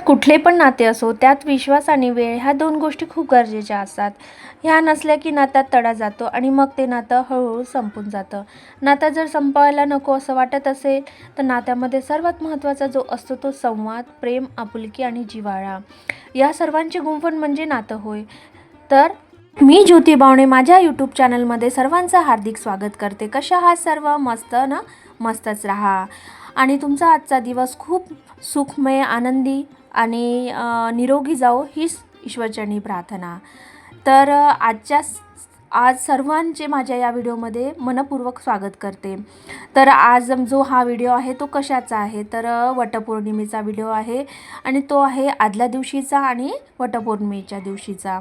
कुठले पण नाते असो त्यात विश्वास आणि वेळ ह्या दोन गोष्टी खूप गरजेच्या असतात. ह्या नसल्या की नात्यात तडा जातो आणि मग ते नातं हळूहळू संपून जातं. नातं जर संपवायला नको असं वाटत असेल तर नात्यामध्ये सर्वात महत्त्वाचा जो असतो तो संवाद, प्रेम, आपुलकी आणि जिव्हाळा या सर्वांचे गुंफण म्हणजे नातं होय. तर मी ज्योती बावणे माझ्या यूट्यूब चॅनलमध्ये सर्वांचं हार्दिक स्वागत करते. कशा आहात सर्व? मस्त ना? मस्तच राहा आणि तुमचा आजचा दिवस खूप सुखमय, आनंदी आणि निरोगी जाओ हीच ईश्वरचरणी प्रार्थना. तर आज सर्वांचे माझ्या या व्हिडिओमध्ये मनपूर्वक स्वागत करते. तर आज जो हा व्हिडिओ आहे तो कशाचा आहे तर वटपौर्णिमेचा व्हिडिओ आहे आणि तो आहे आदल्या दिवशीचा आणि वटपौर्णिमेच्या दिवशीचा.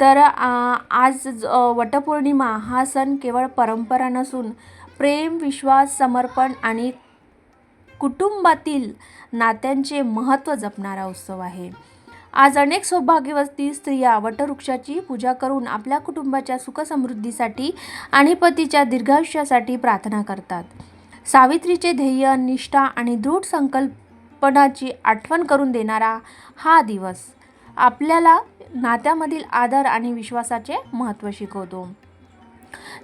तर आज वटपौर्णिमा हा सण केवळ परंपरा नसून प्रेम, विश्वास, समर्पण आणि कुटुंबातील नात्यांचे महत्त्व जपणारा उत्सव आहे. आज अनेक सौभाग्यवती स्त्रिया वटवृक्षाची पूजा करून आपल्या कुटुंबाच्या सुखसमृद्धीसाठी आणि पतीच्या दीर्घायुष्यासाठी प्रार्थना करतात. सावित्रीचे ध्येय, निष्ठा आणि दृढ संकल्पनाची आठवण करून देणारा हा दिवस आपल्याला नात्यामधील आदर आणि विश्वासाचे महत्त्व शिकवतो.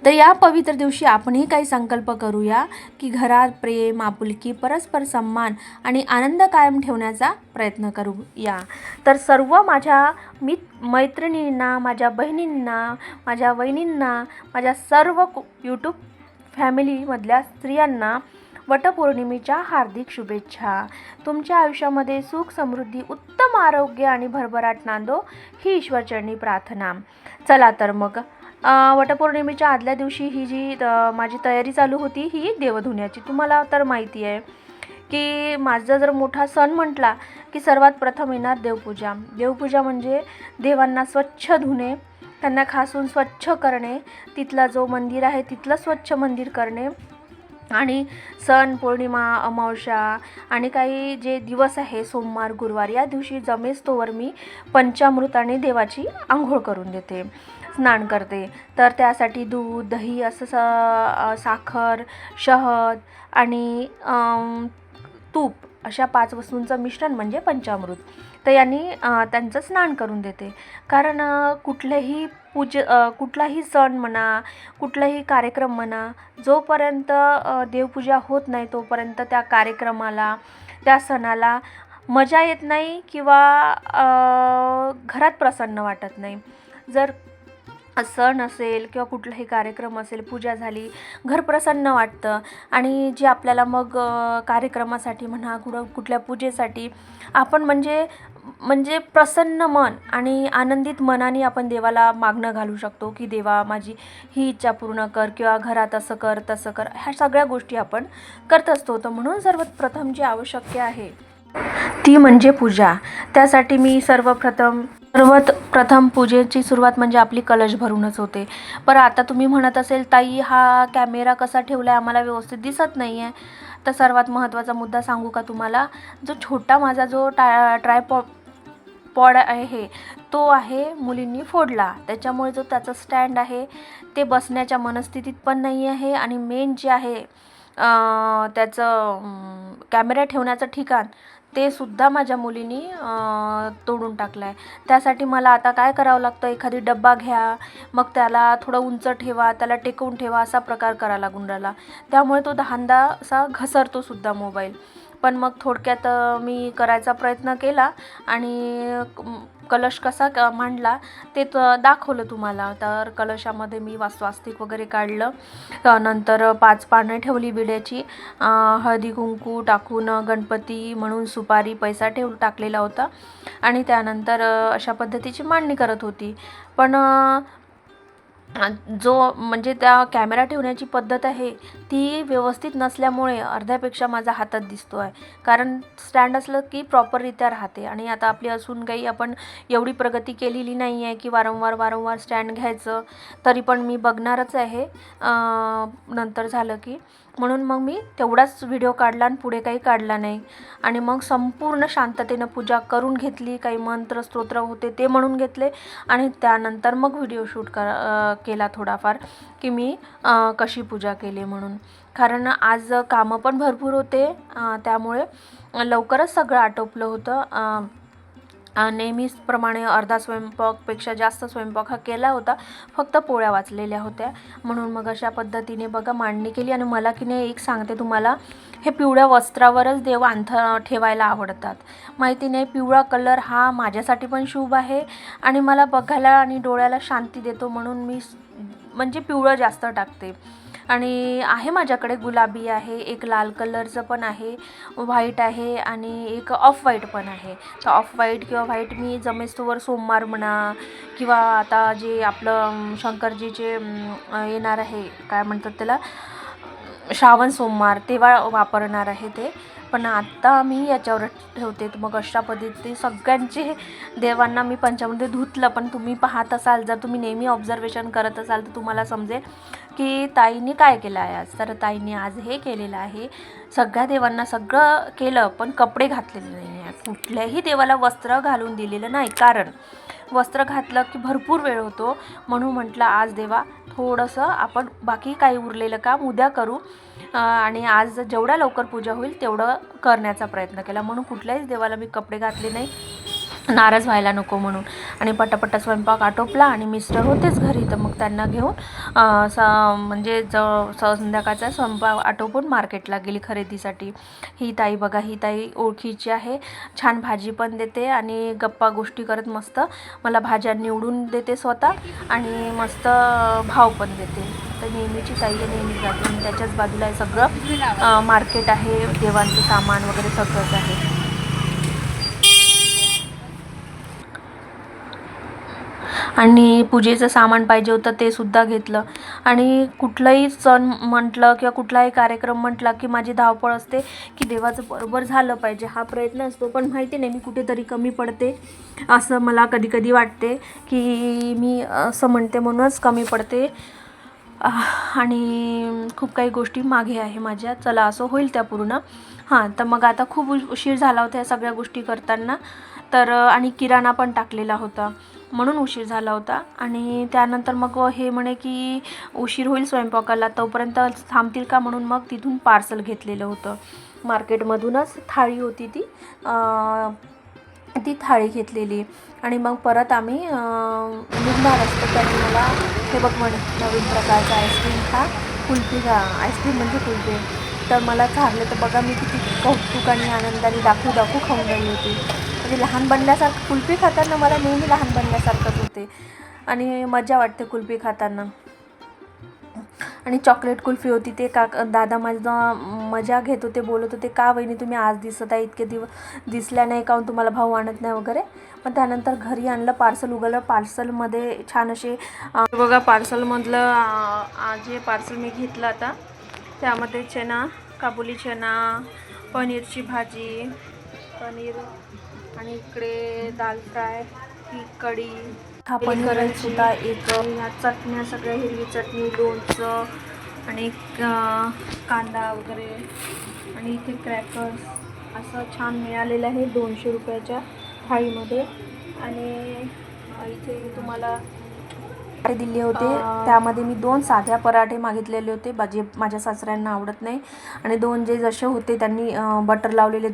तर या पवित्र दिवशी आपणही काही संकल्प करूया की घरात प्रेम, आपुलकी, परस्पर सन्मान आणि आनंद कायम ठेवण्याचा प्रयत्न करूया. तर सर्व माझ्या मैत्रिणींना, माझ्या बहिणींना, माझ्या वहिनींना, माझ्या सर्व यूट्यूब फॅमिलीमधल्या स्त्रियांना वटपौर्णिमेच्या हार्दिक शुभेच्छा. तुमच्या आयुष्यामध्ये सुख, समृद्धी, उत्तम आरोग्य आणि भरभराट नांदो ही ईश्वरचरणी प्रार्थना. चला तर मग वटपौर्णिमेच्या आदल्या दिवशी ही जी माझी तयारी चालू होती ही देवधुण्याची. तुम्हाला तर माहिती आहे की माझा जर मोठा सण म्हटला की सर्वात प्रथम येणार देवपूजा. देवपूजा म्हणजे देवांना स्वच्छ धुणे, त्यांना खासून स्वच्छ करणे, तिथला जो मंदिर आहे तिथलं स्वच्छ मंदिर करणे आणि सण, पौर्णिमा, अमावस्या आणि काही जे दिवस आहे सोमवार, गुरुवार या दिवशी जमेस तोवर मी पंचामृताने देवाची आंघोळ करून देते, स्नान करते. तर त्यासाठी दूध, दही असं साखर, शहद आणि तूप अशा 5 वस्तूंचं मिश्रण म्हणजे पंचामृत. तर यांनी त्यांचं स्नान करून देते. कारण कुठलाही सण म्हणा, कुठलाही कार्यक्रम म्हणा, जोपर्यंत देवपूजा होत नाही तोपर्यंत त्या कार्यक्रमाला, त्या सणाला मजा येत नाही किंवा घरात प्रसन्न वाटत नाही. जर सण असेल किंवा कुठलाही कार्यक्रम असेल, पूजा झाली, घर प्रसन्न वाटतं आणि जे आपल्याला मग कार्यक्रमासाठी म्हणा, कुठल्या पूजेसाठी आपण म्हणजे प्रसन्न मन आणि आनंदित मनाने आपण देवाला मागणं घालू शकतो की देवा माझी ही इच्छा पूर्ण कर किंवा घरात असं कर, तसं कर. ह्या सगळ्या गोष्टी आपण करत असतो. तर म्हणून सर्वात प्रथम जे आवश्यक आहे ती म्हणजे पूजा. त्यासाठी मी सर्वात प्रथम पूजेची सुरुवात म्हणजे आपली कलश भरूनच होते. पण आता तुम्ही म्हणत असेल ताई हा कॅमेरा कसा ठेवला आहे, आम्हाला व्यवस्थित दिसत नाही आहे. तर सर्वात महत्त्वाचा मुद्दा सांगू का तुम्हाला? जो छोटा माझा जो ट्रायपॉड आहे तो आहे मुलींनी फोडला. त्याच्यामुळे जो त्याचं स्टँड आहे ते बसण्याच्या मनस्थितीत पण नाही आहे आणि मेन जे आहे त्याचं कॅमेरा ठेवण्याचं ठिकाण ते सुद्धा माझ्या मुलीनी तोडून टाकलं आहे. त्यासाठी मला आता काय करावं लागतं, एखादी डब्बा घ्या, मग त्याला थोडं उंच ठेवा, त्याला टेकवून ठेवा, असा प्रकार करायला लागून राहिला. त्यामुळे तो दहांदा असा घसरतो सुद्धा मोबाईल. पण मग थोडक्यात मी करायचा प्रयत्न केला आणि कलश कसा मांडला ते दाखवलं तुम्हाला. तर कलशामध्ये मी स्वास्तिक वगैरे काढलं, नंतर 5 पानं ठेवली विड्याची, हळदी कुंकू टाकून गणपती म्हणून सुपारी, पैसा टाकलेला होता आणि त्यानंतर अशा पद्धतीची मांडणी करत होती. पण जो म्हणजे त्या कॅमेरा ठेवण्याची पद्धत आहे ती व्यवस्थित नसल्यामुळे अर्ध्यापेक्षा माझा हातात दिसतो आहे. कारण स्टँड असलं की प्रॉपररित्या राहते आणि आता आपली असून काही आपण एवढी प्रगती केलेली नाही आहे की वारंवार स्टँड घ्यायचं. तरी पण मी बघणारच आहे नंतर झालं की. म्हणून मग मी तेवढाच व्हिडिओ काढला आणि पुढे काही काढला नाही आणि मग संपूर्ण शांततेनं पूजा करून घेतली. काही मंत्र स्तोत्र होते ते म्हणून घेतले आणि त्यानंतर मग व्हिडिओ शूट केला थोडाफार की मी कशी पूजा केली म्हणून. कारण आज कामं पण भरपूर होते त्यामुळे लवकरच सगळं आटोपलं होतं. नेहमीचप्रमाणे अर्धा स्वयंपाकपेक्षा जास्त स्वयंपाक हा केला होता, फक्त पोळ्या वाचलेल्या होत्या. म्हणून मग अशा पद्धतीने बघा मांडणी केली. आणि मला की नाही एक सांगते तुम्हाला, हे पिवळ्या वस्त्रावरच देव ठेवायला आवडतात. माहिती नाही, पिवळा कलर हा माझ्यासाठी पण शुभ आहे आणि मला बघायला आणि डोळ्याला शांती देतो, म्हणून मी म्हणजे पिवळं जास्त टाकते. आणि आहे माझ्याकडे गुलाबी आहे, एक लाल कलरचं पण आहे, व्हाईट आहे आणि एक ऑफ व्हाईट पण आहे. तर ऑफ व्हाईट किंवा व्हाईट मी जमेस्तोवर सोमवार म्हणा किंवा आता जे आपलं शंकरजीचे येणार आहे, काय म्हणतात त्याला, श्रावण सोमवार, तेव्हा वापरणार आहे ते. पण आत्ता मी याच्यावर ठेवते. तर मग अशा पद्धती सगळ्यांचे देवांना मी पंचामृती धुतलं. पण तुम्ही पाहत असाल, जर तुम्ही नेहमी ऑब्झर्वेशन करत असाल तर तुम्हाला समजेल की ताईंनी काय केलं आहे आज. तर ताईंनी आज हे केलेलं आहे, सगळ्या देवांना सगळं केलं पण कपडे घातलेले नाही आहे. कुठल्याही देवाला वस्त्र घालून दिलेलं नाही, कारण वस्त्र घातलं की भरपूर वेळ होतो. म्हणून म्हटलं आज देवा थोडंसं आपण बाकी काही उरलेलं काम उद्या करू, आणि आज जेवढ्या लवकर पूजा होईल तेवढं करण्याचा प्रयत्न केला. म्हणून कुठल्याच देवाला मी कपडे घातले नाही, नाराज व्हायला नको म्हणून. आणि पटापटा स्वयंपाक आटोपला आणि मिस्टर होतेच घरी, तर मग त्यांना घेऊन म्हणजे संध्याकाळचा स्वयंपाक आटोपून मार्केटला गेली खरेदीसाठी. ही ताई बघा, ही ताई ओळखीची आहे, छान भाजी पण देते आणि गप्पा गोष्टी करत मस्त मला भाज्या निवडून देते स्वतः आणि मस्त भाव पण देते. तर नेहमीची ताई आहे, नेहमी जाते. आणि त्याच्याच बाजूला हे सगळं मार्केट आहे, देवांचं सामान वगैरे सगळंच आहे. आणि पूजेचं सामान पाहिजे होतं ते सुद्धा घेतलं. आणि कुठलाही सण म्हटलं किंवा कुठलाही कार्यक्रम म्हटला की माझी धावपळ असते की देवाचं बरोबर झालं पाहिजे, हा प्रयत्न असतो. पण माहिती नाही मी कुठेतरी कमी पडते, असं मला कधी कधी वाटते की मी असं म्हणते म्हणूनच कमी पडते. आणि खूप काही गोष्टी मागे आहे माझ्या, चला असं होईल त्या पूर्ण. तर मग आता खूप उशीर झाला होता या सगळ्या गोष्टी करताना. तर आणि किराणा पण टाकलेला होता म्हणून उशीर झाला होता. आणि त्यानंतर मग हे म्हणे की उशीर होईल स्वयंपाकाला, तोपर्यंत थांबतील का, म्हणून मग तिथून पार्सल घेतलेलं होतं मार्केटमधूनच. थाळी होती ती थाळी घेतलेली. आणि मग परत आम्ही निघणार असतो. त्यांनी मला हे बघ म्हणे नवीन प्रकारचा आईस्क्रीम खा, कुल्फी खा, आईस्क्रीम म्हणजे कुल्फी. तर मला चाललं तर बघा मी किती कौतुक आणि आनंदाने दाखवू खाऊन राहिली होती. म्हणजे लहान बनल्यासारखं कुल्फी खाताना मला नेहमी लहान बनल्यासारखंच होते आणि मजा वाटते कुल्फी खाताना. आणि चॉकलेट कुल्फी होती, ते दादा माझा मजा घेत होते, बोलत होते का वहिनी तुम्ही आज दिसत आहे, इतके दिवस दिसल्या नाही, काहून तुम्हाला भाऊ आणत नाही वगैरे. पण त्यानंतर घरी आणलं, पार्सल उघडलं, पार्सलमध्ये छान असे बघा पार्सलमधलं जे पार्सल मी घेतलं आता त्यामध्ये चना, काबुली चना, पनीरची भाजी, पनीर, आणि इकडे दाल फ्राय, ही कढी, हा पनीर राईस होता एक, ह्या चटण्या सगळ्या, हिरवी चटणी, लोणचं आणि कांदा वगैरे, आणि इथे क्रॅकर्स असं छान मिळालेलं आहे 200 रुपयाच्या थाळीमध्ये. आणि इथे तुम्हाला दिले होते, त्यामध्ये मी 2 साध्या पराठे मागितलेले होते, जे माझ्या सासऱ्यांना आवडत नाही, आणि 2 जे जसे होते त्यांनी बटर लावलेले.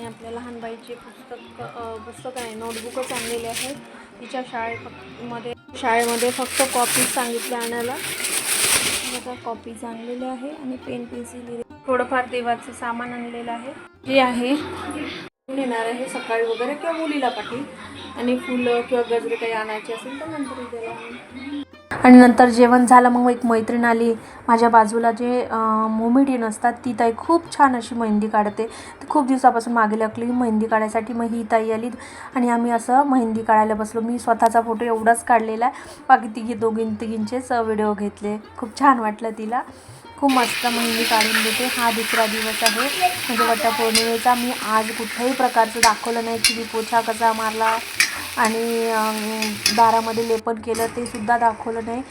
आपल्या लहान बाईचे पुस्तक आहे, नोटबुकच आणलेले आहे. तिच्या शाळेमध्ये फक्त कॉपीज सांगितले आणायला. बघा कॉपीज आणलेले आहे आणि पेन पेन्सिल, थोडंफार देवाचं सामान आणलेलं आहे. जे आहे येणार आहे सकाळी वगैरे किंवा मुलीला पाठवी, आणि फुलं किंवा गजरे काही आणायचे असेल तर नंतर द्यायला. आणि नंतर जेवण झालं, मग एक मैत्रीण आली माझ्या बाजूला, जे मोमेडियन असतात, ती ताई खूप छान अशी मेहंदी काढते. ती खूप दिवसापासून मागे लागली मेहंदी काढायसाठी. मग ही ताई आली आणि आम्ही असं मेहंदी काढायला बसलो. मी स्वतःचा फोटो एवढाच काढलेला आहे, बाकी तिघींचेच व्हिडिओ घेतले. खूप छान वाटलं तिला, खूप मस्त मेहंदी काढून देते. हा दुसरा दिवस आहे म्हणजे वटपौर्णिमेचा. मी आज कुठल्याही प्रकारचं दाखवलं नाही की मी पोछा कसा मारला आणि दारामध्ये लेपन केलं ते सुद्धा दाखवलं नाही.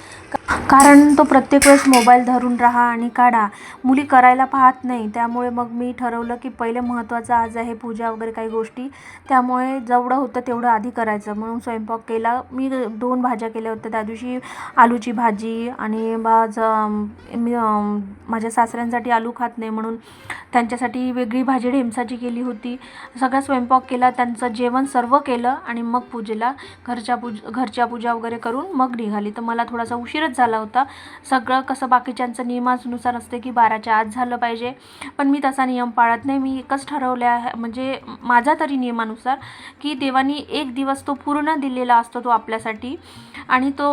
कारण तो प्रत्येक वेळेस मोबाईल धरून राहा आणि काढा, मुली करायला पाहत नाही. त्यामुळे मग मी ठरवलं की पहिले महत्त्वाचं आज आहे पूजा वगैरे काही गोष्टी, त्यामुळे जेवढं होतं तेवढं आधी करायचं. म्हणून स्वयंपाक केला. मी 2 भाज्या केल्या होत्या त्या दिवशी, आलूची भाजी आणि मी माझ्या सासऱ्यांसाठी आलू खात नाही म्हणून त्यांच्यासाठी वेगळी भाजी ढेमसाची केली होती. सगळा स्वयंपाक केला, त्यांचं जेवण सर्व केलं आणि मग पूजेला घरच्या पूजा वगैरे करून मग निघाली. तर मला थोडासा उशीरच झाला होता. सगळं कसं बाकीच्यांचं नियमानुसार असते की 12च्या आत झालं पाहिजे, पण मी तसा नियम पाळत नाही. मी एकच ठरवलं आहे, म्हणजे माझा तरी नियमानुसार, की देवानी एक दिवस तो पूर्ण दिलेला असतो तो आपल्यासाठी, आणि तो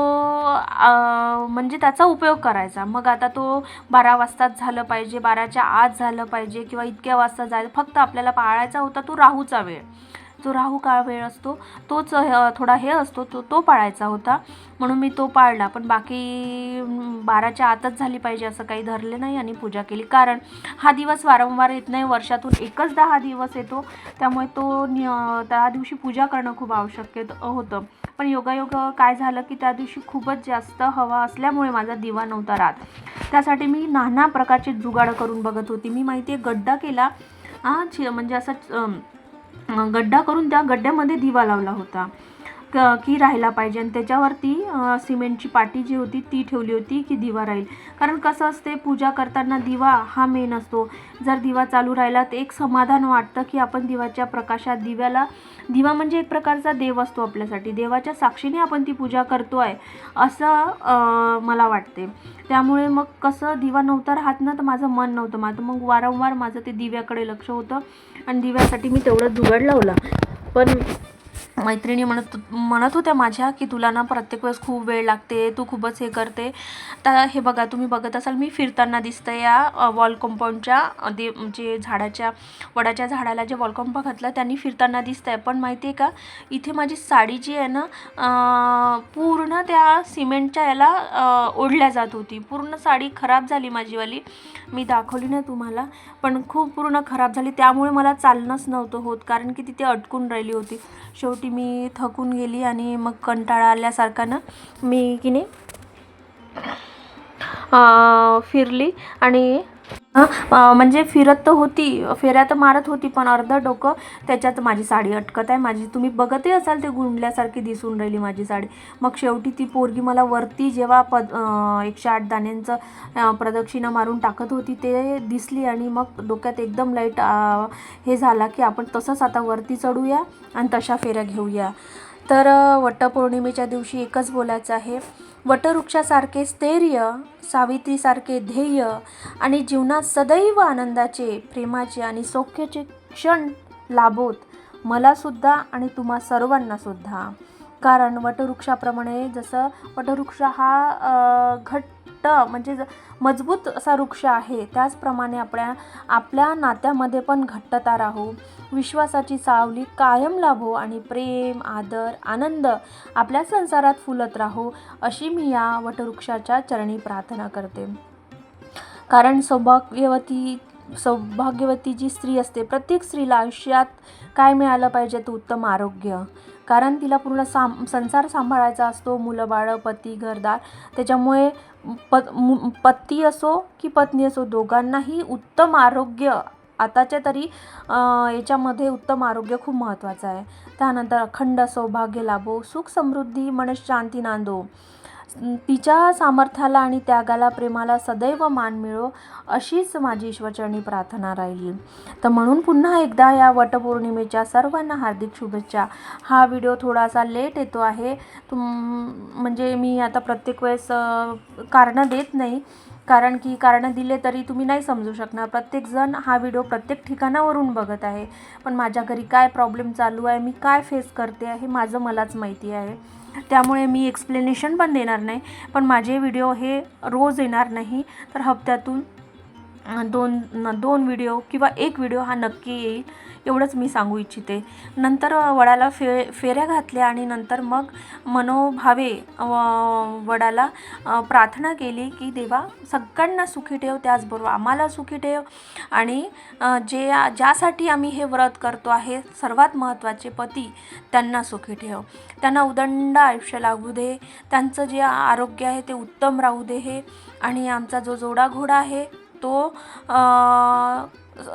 म्हणजे त्याचा उपयोग करायचा. मग आता तो 12 वाजताच झालं पाहिजे, 12च्या आत झालं पाहिजे किंवा इतक्या वाजता जायचं, फक्त आपल्याला पाळायचा होता तो राहूचा वेळ. जो राहू काळ वेळ असतो तोच थोडा हे असतो, तो पाळायचा होता, म्हणून मी तो पाळला. पण बाकी 12च्या आतच झाली पाहिजे असं काही धरले नाही आणि पूजा केली. कारण हा दिवस वारंवार येत नाही, वर्षातून एकचदा हा दिवस येतो, त्यामुळे त्या दिवशी पूजा करणं खूप आवश्यक होतं. पण योगायोग काय झालं की त्या दिवशी खूपच जास्त हवा असल्यामुळे माझा दिवा नव्हता राहत. त्यासाठी मी नाना प्रकारचे जुगाड करून बघत होती. मी माहिती आहे गड्डा केला, म्हणजे असा गड्डा करून त्या गड्ड्यामध्ये दिवा लावला होता की राहायला पाहिजे, आणि त्याच्यावरती सिमेंटची पाटी जी होती ती ठेवली होती की दिवा राहील. कारण कसं असते, पूजा करताना दिवा हा मेन असतो. जर दिवा चालू राहिला तर एक समाधान वाटतं की आपण दिवाच्या प्रकाशात, दिवा म्हणजे एक प्रकारचा देव असतो आपल्यासाठी, देवाच्या साक्षीने आपण ती पूजा करतो आहे असं मला वाटते. त्यामुळे मग कसं दिवा नव्हता राहत ना, तर माझं मन नव्हतं, मग वारंवार माझं ते दिव्याकडे लक्ष होतं आणि दिव्यासाठी मी तेवढं जुगाड लावला. पण मैत्रिणी म्हणत होत्या माझ्या की तुला ना प्रत्येक वेळेस खूप वेळ लागते, तू खूपच हे करते. तर हे बघा, तुम्ही बघत असाल मी फिरताना दिसतं या वॉल कंपाऊंडच्या जे वडाच्या झाडाला जे वॉल कंपाऊंड घातलं त्यांनी फिरताना दिसतं आहे. पण माहिती आहे का, इथे माझी साडी जी आहे ना पूर्ण त्या सिमेंटच्या याला ओढल्या जात होती. पूर्ण साडी खराब झाली माझीवाली, मी दाखवली नाही तुम्हाला, पण खूप पूर्ण खराब झाली. त्यामुळे मला चालणंच नव्हतं होत, कारण की तिथे अटकून राहिली होती. शेवटी मी थकून गेली आणि मग कंटाळा आल्यासारखानं मी की नाही फिरली आणि म्हणजे फिरत तर होती, फेऱ्या तर मारत होती, पण अर्ध डोकं त्याच्यात माझी साडी अटकत आहे. तुम्ही बघतही असाल ते गुंडल्यासारखी दिसून राहिली माझी साडी. मग शेवटी ती पोरगी मला वरती जेव्हा 108 दाण्यांचं प्रदक्षिणा मारून टाकत होती ते दिसली, आणि मग डोक्यात एकदम लाईट हे झाला की आपण तसंच आता वरती चढूया आणि तशा फेऱ्या घेऊया. तर वटपौर्णिमेच्या दिवशी एकच बोलायचं आहे, वटवृक्षासारखे स्थैर्य, सावित्रीसारखे ध्येय आणि जीवनात सदैव आनंदाचे, प्रेमाचे आणि सौख्याचे क्षण लाभोत मलासुद्धा आणि तुम्हा सर्वांनासुद्धा. कारण वटवृक्षाप्रमाणे, जसं वटवृक्ष हा घट्ट म्हणजे मजबूत असा वृक्ष आहे, त्याचप्रमाणे आपल्या नात्यामध्ये पण घट्टता राहू, विश्वासाची सावली कायम लाभो आणि प्रेम, आदर, आनंद आपल्या संसारात फुलत राहू, अशी मी या वटवृक्षाच्या चरणी प्रार्थना करते. कारण सौभाग्यवती जी स्त्री असते, प्रत्येक स्त्रीला आयुष्यात काय मिळालं पाहिजे तर उत्तम आरोग्य. कारण तिला पूर्ण संसार सांभाळायचा असतो, मुलं बाळं, पती, घरदार. त्याच्यामुळे पती असो की पत्नी असो, दोघांनाही उत्तम आरोग्य, आताच्या तरी याच्यामध्ये उत्तम आरोग्य खूप महत्त्वाचं आहे. त्यानंतर अखंड सौभाग्य लाभो, सुख समृद्धी मनशांती नांदो, तिच्या सामर्थ्याला आणि त्यागाला, प्रेमाला सदैव मान मिळो, अशीच माझी ईश्वरचरणी प्रार्थना राहिली. तर म्हणून पुन्हा एकदा या वटपौर्णिमेच्या सर्वांना हार्दिक शुभेच्छा. हा व्हिडिओ थोडासा लेट येतो आहे, म्हणजे मी आता प्रत्येक वेळेस कारणं देत नाही, कारण की कारणं दिले तरी तुम्ही नाही समजू शकणार. प्रत्येकजण हा व्हिडिओ प्रत्येक ठिकाणावरून बघत आहे, पण माझ्या घरी काय प्रॉब्लेम चालू आहे, मी काय फेस करते आहे, माझं मलाच माहिती आहे. त्यामुळे मी एक्सप्लेनेशन पण देणार नाही. पण माझे व्हिडिओ हे रोज येणार नाही, तर हप्त्यातून दोन व्हिडिओ किंवा एक व्हिडिओ हा नक्की येईल, एवढंच मी सांगू इच्छिते. नंतर वडाला फेऱ्या घातल्या आणि नंतर मग मनोभावे वडाला प्रार्थना केली की देवा सगळ्यांना सुखी ठेव, त्याचबरोबर आम्हाला सुखी ठेव आणि ज्यासाठी आम्ही हे व्रत करतो आहे सर्वात महत्त्वाचे पती त्यांना सुखी ठेव, त्यांना उदंड आयुष्य लागू दे, त्यांचं जे आरोग्य आहे ते उत्तम राहू दे हे, आणि आमचा जो जोडा घोडा आहे तो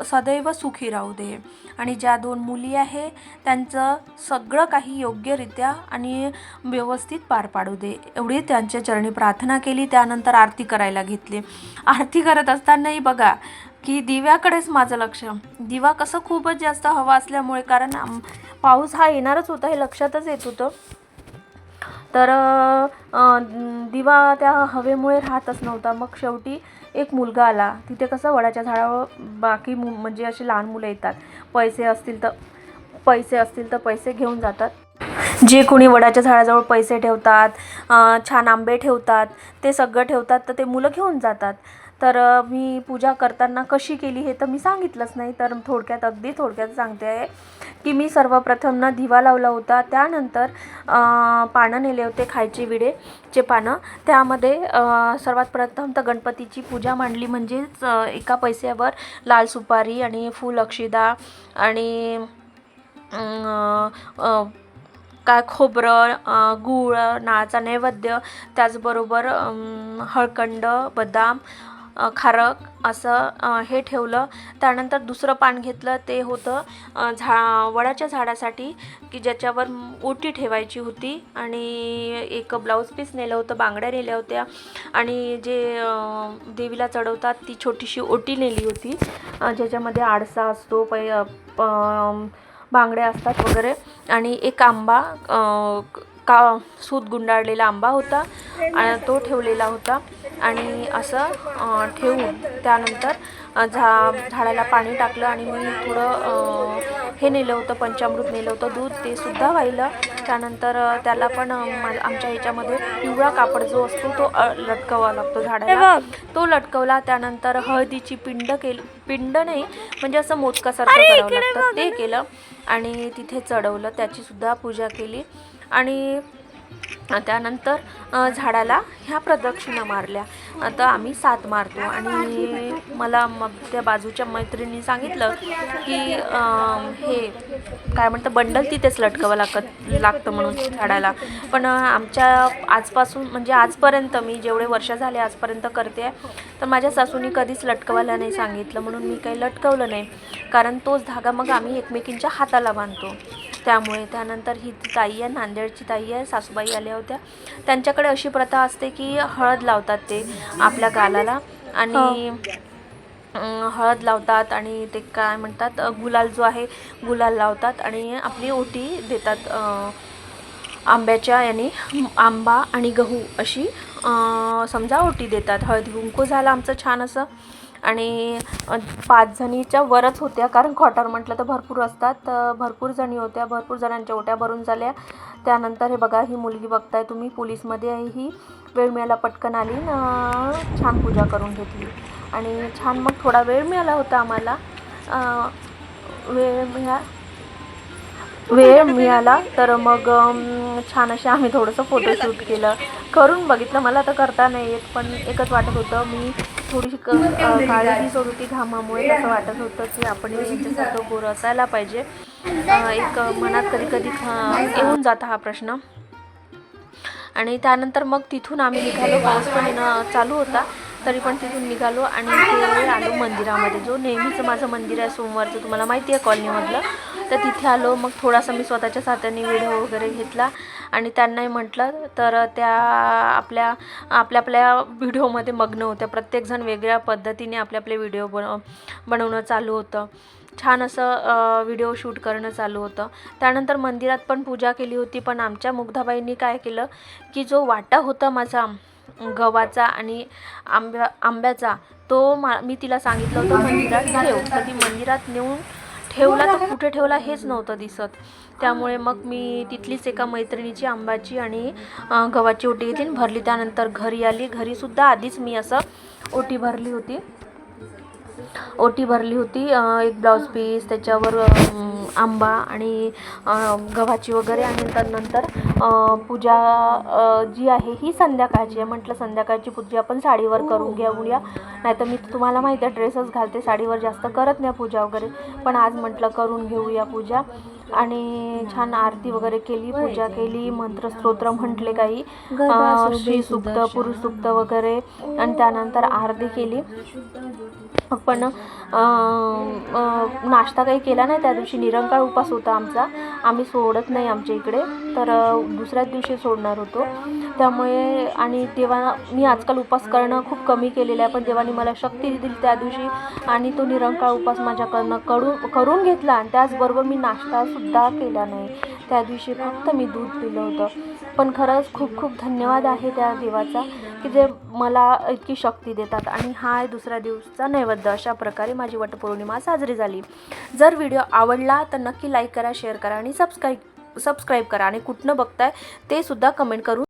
सदैव सुखी राहू दे, आणि ज्या 2 मुली आहे त्यांचं सगळं काही योग्यरित्या आणि व्यवस्थित पार पाडू दे, एवढी त्यांच्या चरणी प्रार्थना केली. त्यानंतर आरती करायला घेतली. आरती करत असतानाही बघा की दिव्याकडेच माझं लक्ष, दिवा कसं खूपच जास्त हवा असल्यामुळे, कारण पाऊस हा येणारच होता हे लक्षातच येत होतं, तर दिवा त्या हवेमुळे राहतच नव्हता. मग शेवटी एक मुलगा आला. तिथे कसं वडाच्या झाडावर बाकी म्हणजे अशी लहान मुलं येतात, पैसे असतील तर पैसे घेऊन जातात. जे कोणी वडाच्या झाडाजवळ पैसे ठेवतात, छान आंबे ठेवतात, ते सगळं ठेवतात, तर ते मुलं घेऊन जातात. तर मी पूजा करताना कशी केली हे तर मी सांगितलंच नाही, तर अगदी थोडक्यात सांगते आहे की मी सर्वप्रथम ना दिवा लावला होता. त्यानंतर पानं नेले होते, खायचे विडेचे पानं. त्यामध्ये सर्वात प्रथम तर गणपतीची पूजा मांडली, म्हणजेच एका पैशावर लाल सुपारी आणि फूल अक्षिदा आणि काय खोबरं, गूळ, नाळाचा नैवेद्य, त्याचबरोबर हळकंड, बदाम, खारक असं हे ठेवलं. त्यानंतर दुसरं पान घेतलं, ते होतं वडाच्या झाडासाठी की ज्याच्यावर ओटी ठेवायची होती, आणि एक ब्लाऊज पीस नेलं होतं, बांगड्या नेल्या होत्या, आणि जे देवीला चढवतात ती छोटीशी ओटी नेली होती, ज्याच्यामध्ये आडसा असतो, बांगड्या असतात वगैरे, आणि एक आंबा, सूत गुंडाळलेला आंबा होता आणि तो ठेवलेला होता. आणि असं ठेवून त्यानंतर झाडाला पाणी टाकलं, आणि मी थोडं हे नेलं होतं, पंचामृत नेलं होतं, दूध, ते सुद्धा वाहिलं. त्यानंतर त्याला पण आमच्या ह्याच्यामध्ये पिवळा कापड जो असतो तो लटकवावा लागतो झाडाला, तो लटकवला. त्यानंतर हळदीची पिंड नाही म्हणजे असं मोदकासारखं करावं लागतं, ते केलं आणि तिथे चढवलं, त्याची सुद्धा पूजा केली. आणि त्यानंतर झाडाला ह्या प्रदक्षिणा मारल्या. आता आम्ही 7 मारतो, आणि मला मग त्या बाजूच्या मैत्रिणी सांगितलं की हे काय म्हणतं बंडल तिथेच लटकावं लागतं म्हणून झाडाला. पण आमच्या आजपासून म्हणजे आजपर्यंत मी जेवढे वर्ष झाले आजपर्यंत करते, तर माझ्या सासूनी कधीच लटकवायला नाही सांगितलं, म्हणून मी काही लटकवलं नाही, कारण तोच धागा मग आम्ही एकमेकींच्या हाताला बांधतो त्यामुळे. त्यानंतर ही ताई आहे, नांदेडची ताई आहे, सासूबाई आल्या होत्या, त्यांच्याकडे अशी प्रथा असते की हळद लावतात ते आपल्या गालाला, आणि हळद लावतात, आणि ते काय म्हणतात गुलाल जो आहे गुलाल लावतात, आणि आपली ओटी देतात आंब्याच्या याने, आंबा आणि गहू अशी समजा ओटी देतात. हळदी कुंकू झालं आमचं छान असं, आणि 5 जणीच्या वरच होत्या, कारण क्वार्टर म्हटलं तर भरपूर असतात, भरपूर जणी होत्या, भरपूर जणांच्या ओट्या भरून झाल्या. त्यानंतर हे बघा, ही मुलगी बघताय तुम्ही, पोलीसमध्ये आहे, ही वेळ मिळाला पटकन आली ना, छान पूजा करून घेतली, आणि छान मग थोडा वेळ मिळाला होता आम्हाला, वेळ मिळाला तर मग छान असे आम्ही थोडंसं फोटोशूट केलं, करून बघितलं. मला तर करता नाही येत, पण एकच वाटत होतं, मी थोडीशी काळजी सोड होती घामामुळे, असं वाटत होतं की आपण यांच्यासारखं गोरं असायला पाहिजे. एक मनात कधी कधी येऊन जाता हा प्रश्न. आणि त्यानंतर मग तिथून आम्ही निघालो, पाऊस पण येणं चालू होता, तरी पण तिथून निघालो आणि ते आलो मंदिरामध्ये, जो नेहमीचं माझं मंदिर आहे सोमवारचं, तुम्हाला माहिती आहे कॉलनीमधलं. तर तिथे आलो, मग थोडासा मी स्वतःच्या हाताने व्हिडिओ वगैरे घेतला, आणि त्यांनाही म्हटलं, तर त्या आपल्या व्हिडिओमध्ये मग्न होत्या. प्रत्येकजण वेगळ्या पद्धतीने आपले व्हिडिओ बनवणं चालू होतं, छान असं व्हिडिओ शूट करणं चालू होतं. त्यानंतर मंदिरात पण पूजा केली होती, पण आमच्या मुग्धाबाईंनी काय केलं की जो वाटा होता माझा गव्हाचा आणि आंब्याचा, तो मी तिला सांगितलं होतं मंदिरात ठेव, तर ती मंदिरात नेऊन ठेवला, तर कुठे ठेवला हेच नव्हतं दिसत. त्यामुळे मग मी तिथलीच एका मैत्रिणीची आंब्याची आणि गव्हाची ओटी घेतली, भरली. त्यानंतर घरी आली, घरीसुद्धा आधीच मी असं ओटी भरली होती, ओटी भरली होती, एक ब्लाऊज पीस, त्याच्यावर आंबा आणि गव्हाची वगैरे. आणि नंतर पूजा जी आहे ही संध्याकाळची आहे. म्हटलं संध्याकाळची पूजा आपण साडीवर करून घेऊया, नाहीतर मी तुम्हाला माहिती आहे ड्रेसच घालते, साडीवर जास्त करत नाही पूजा वगैरे, पण आज म्हटलं करून घेऊया पूजा. आणि छान आरती वगैरे केली, पूजा केली, मंत्रस्तोत्र म्हटले काही, श्री सुक्त, पुरुष सुक्त वगैरे, आणि त्यानंतर आरती केली. पण नाश्ता काही केला नाही त्या दिवशी. निरंकाळ उपास होता आमचा, आम्ही सोडत नाही आमच्या इकडे, तर दुसऱ्याच दिवशी सोडणार होतो. त्यामुळे आणि तेव्हा मी आजकाल उपास करणं खूप कमी केलेलं आहे, पण देवाने मला शक्ती दिली त्या दिवशी आणि तो निरंकाळ उपास माझ्याकडनं करून घेतला. आणि त्याचबरोबर मी नाश्तासुद्धा केला नाही त्या दिवशी, फक्त मी दूध पिलं होतं. पण खरंच खूप खूप धन्यवाद आहे त्या देवाचा की जे मला इतकी शक्ती देतात. आणि हा आहे दुसऱ्या दिवसाचा नैवेद्य. अशा प्रकारे माझी वटपौर्णिमा साजरी झाली. जर व्हिडिओ आवडला तर नक्की लाईक करा, शेअर करा आणि सबस्क्राईब करा. आणि कुठनं बघताय ते सुद्धा कमेंट करून